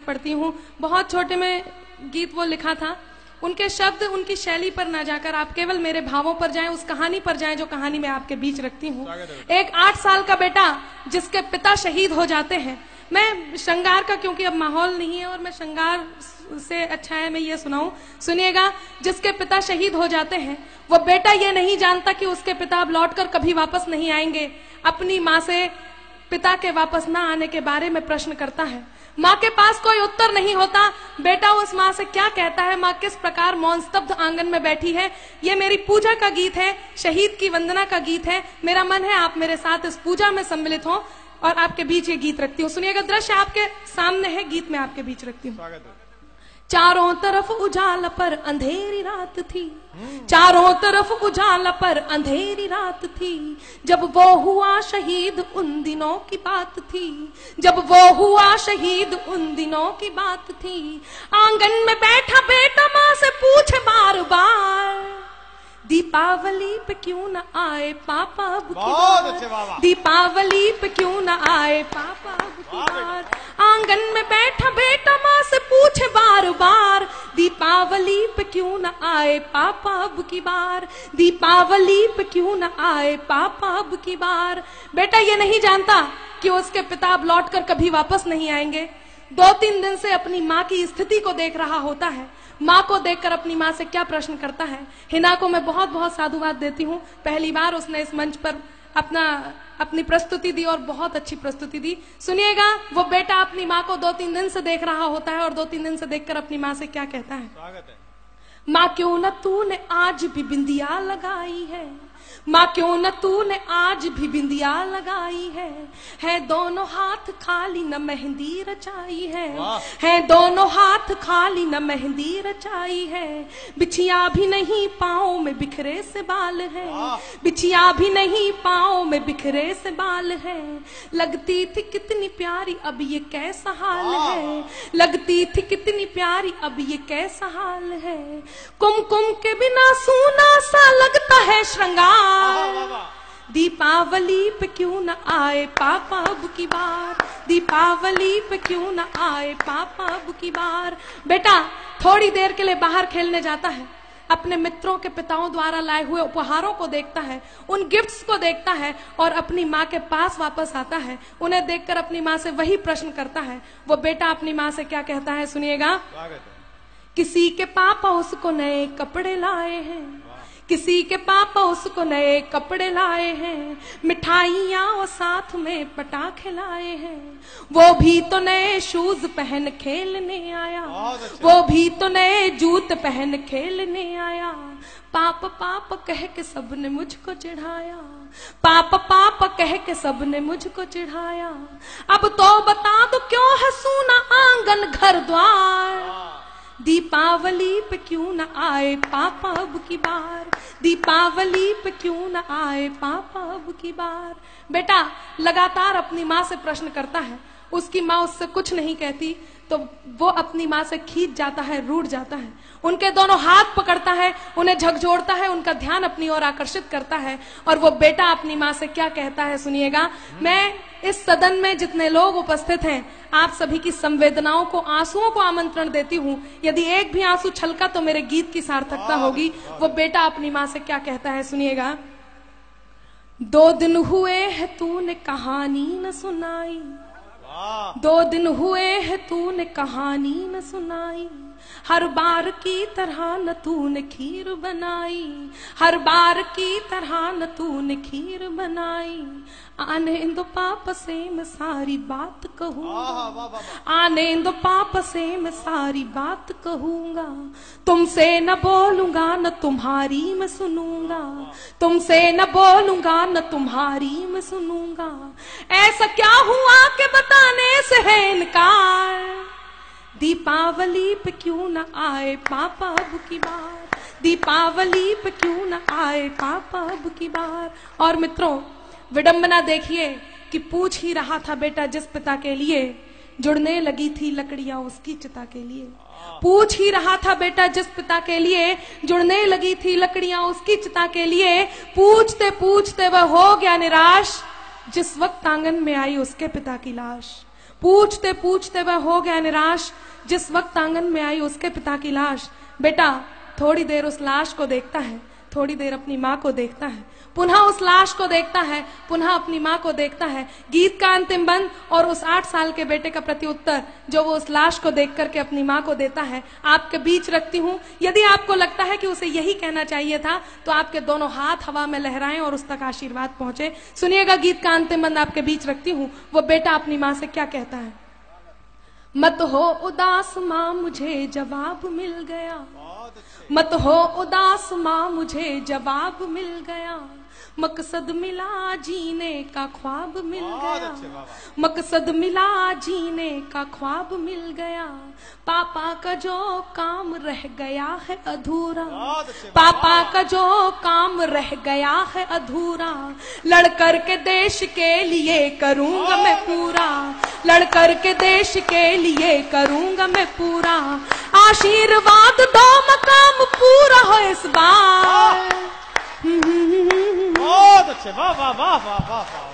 पढ़ती हूँ। बहुत छोटे में गीत वो लिखा था। उनके शब्द, उनकी शैली पर ना जाकर आप केवल मेरे भावों पर जाएं, उस कहानी पर जाएं जो कहानी मैं आपके बीच रखती हूँ। एक 8 साल का बेटा जिसके पिता शहीद हो जाते हैं। मैं श्रृंगार का, क्योंकि अब माहौल नहीं है और मैं श्रृंगार से अच्छा है मैं ये सुनाऊं, सुनिएगा। जिसके पिता शहीद हो जाते हैं, वो बेटा ये नहीं जानता कि उसके पिता अब लौटकर कभी वापस नहीं आएंगे। अपनी माँ से पिता के वापस ना आने के बारे में प्रश्न करता है। माँ के पास कोई उत्तर नहीं होता। बेटा उस माँ से क्या कहता है, माँ किस प्रकार मौन स्तब्ध आंगन में बैठी है। ये मेरी पूजा का गीत है, शहीद की वंदना का गीत है। मेरा मन है आप मेरे साथ इस पूजा में सम्मिलित हो और आपके बीच ये गीत रखती हूँ। सुनिएगा, दृश्य आपके सामने है, गीत में आपके बीच रखती हूँ। चारों तरफ उजाला पर अंधेरी रात थी, चारों तरफ उजाला पर अंधेरी रात थी। जब वो हुआ शहीद उन दिनों की बात थी, जब वो हुआ शहीद उन दिनों की बात थी। आंगन में बैठा बेटा माँ से पूछे बार बार, दीपावली पे क्यों न आए पापा अब की बार, दीपावली पे क्यों न आए पापा अब की बार। आंगन में बैठा बेटा माँ से पूछे बार बार, दीपावली पे क्यों न आए पापा अब की बार, दीपावली पे क्यों न आए पापा अब की बार। बेटा ये नहीं जानता कि उसके पिता अब लौटकर कभी वापस नहीं आएंगे। 2-3 दिन से अपनी माँ की स्थिति को देख रहा होता है। माँ को देखकर अपनी माँ से क्या प्रश्न करता है। हिना को मैं बहुत बहुत साधुवाद देती हूँ। पहली बार उसने इस मंच पर अपनी प्रस्तुति दी और बहुत अच्छी प्रस्तुति दी। सुनिएगा, वो बेटा अपनी माँ को 2-3 दिन से देख रहा होता है और 2-3 दिन से देखकर अपनी माँ से क्या कहता है। स्वागत है। माँ क्यों न तूने आज भी बिंदिया लगाई है, माँ क्यों न तूने आज भी बिंदिया लगाई है दोनों हाथ खाली न मेहंदी रचाई है दोनों हाथ खाली न मेहंदी रचाई है। बिछिया भी नहीं पाँव में बिखरे से बाल है, बिछिया भी नहीं पाँव में बिखरे से बाल है। लगती थी कितनी प्यारी अब ये कैसा हाल है, लगती थी कितनी प्यारी अब ये कैसा हाल है। कुमकुम के बिना सूना सा लगता है श्रृंगार, दीपावली पे क्यों न आए पापा अब की बार, दीपावली पे क्यों न आए पापा अब की बार। बेटा थोड़ी देर के लिए बाहर खेलने जाता है, अपने मित्रों के पिताओं द्वारा लाए हुए उपहारों को देखता है, उन गिफ्ट्स को देखता है और अपनी माँ के पास वापस आता है। उन्हें देखकर अपनी माँ से वही प्रश्न करता है। वो बेटा अपनी माँ से क्या कहता है, सुनिएगा। किसी के पापा उसको नए कपड़े लाए हैं, किसी के पापा उसको नए कपड़े लाए हैं, मिठाइयाँ और साथ में पटाखे लाए हैं। वो भी तो नए शूज पहन खेलने आया, वो भी तो नए जूते पहन खेलने आया। पाप पाप कह के सबने मुझको चिढ़ाया, पाप पाप कह के सबने मुझको चिढ़ाया। अब तो बता दो क्यों है सूना आंगन घर द्वार, दीपावली पे क्यों न आए पापा अब की बार, दीपावली पे क्यों न आए पापा अब की बार। बेटा लगातार अपनी माँ से प्रश्न करता है। उसकी माँ उससे कुछ नहीं कहती तो वो अपनी माँ से खींच जाता है, रूठ जाता है। उनके दोनों हाथ पकड़ता है, उन्हें झकझोरता है, उनका ध्यान अपनी ओर आकर्षित करता है। और वो बेटा अपनी माँ से क्या कहता है, सुनिएगा। मैं इस सदन में जितने लोग उपस्थित हैं, आप सभी की संवेदनाओं को, आंसुओं को आमंत्रण देती हूँ। यदि एक भी आंसू छलका तो मेरे गीत की सार्थकता होगी। वो बेटा अपनी माँ से क्या कहता है, सुनिएगा। 2 दिन हुए है तूने कहानी न सुनाई, 2 दिन हुए है तूने कहानी न सुनाई। हर बार की तरह न तूने खीर बनाई, हर बार की तरह न तूने खीर बनाई। आने दो पाप से मैं सारी बात कहूँगा, आने दो पाप से मैं सारी बात कहूँगा। तुमसे न बोलूंगा न तुम्हारी मैं सुनूंगा, तुमसे न बोलूंगा न तुम्हारी मैं सुनूंगा। ऐसा क्या हुआ कि बताने से है इनकार, दीपावली पे क्यों न आए पापा अब की बार, दीपावली पे क्यों न आए पापा अब की बार। और मित्रों विडंबना देखिए कि पूछ ही रहा था बेटा जिस पिता के लिए, जुड़ने लगी थी लकड़ियां उसकी चिता के लिए। पूछ ही रहा था बेटा जिस पिता के लिए, जुड़ने लगी थी लकड़ियां उसकी चिता के लिए। पूछते पूछते वह हो गया निराश, जिस वक्त आंगन में आई उसके पिता की लाश। पूछते पूछते वह हो गया निराश। जिस वक्त आंगन में आई उसके पिता की लाश। बेटा थोड़ी देर उस लाश को देखता है, थोड़ी देर अपनी माँ को देखता है, पुनः उस लाश को देखता है, पुनः अपनी माँ को देखता है। गीत का अंतिम बंद और उस 8 साल के बेटे का प्रत्युत्तर जो वो उस लाश को देख करके अपनी माँ को देता है, आपके बीच रखती हूँ। यदि आपको लगता है कि उसे यही कहना चाहिए था तो आपके दोनों हाथ हवा में लहराएं और उस तक आशीर्वाद पहुंचे। सुनिएगा गीत का अंतिम बंद आपके बीच रखती हूँ। वो बेटा अपनी माँ से क्या कहता है। मत हो उदास माँ मुझे जवाब मिल गया, मत हो उदास माँ मुझे जवाब मिल गया, मकसद मिला जीने का ख्वाब मिल गया, मकसद मिला जीने का ख्वाब मिल गया। पापा का जो काम रह गया है अधूरा, पापा का जो काम रह गया है अधूरा, लड़कर के देश के लिए करूंगा मैं पूरा, लड़कर के देश के लिए करूंगा मैं पूरा। आशीर्वाद दो मकाम पूरा हो इस बार। बहुत अच्छे, वाह वाह वाह वाह वाह।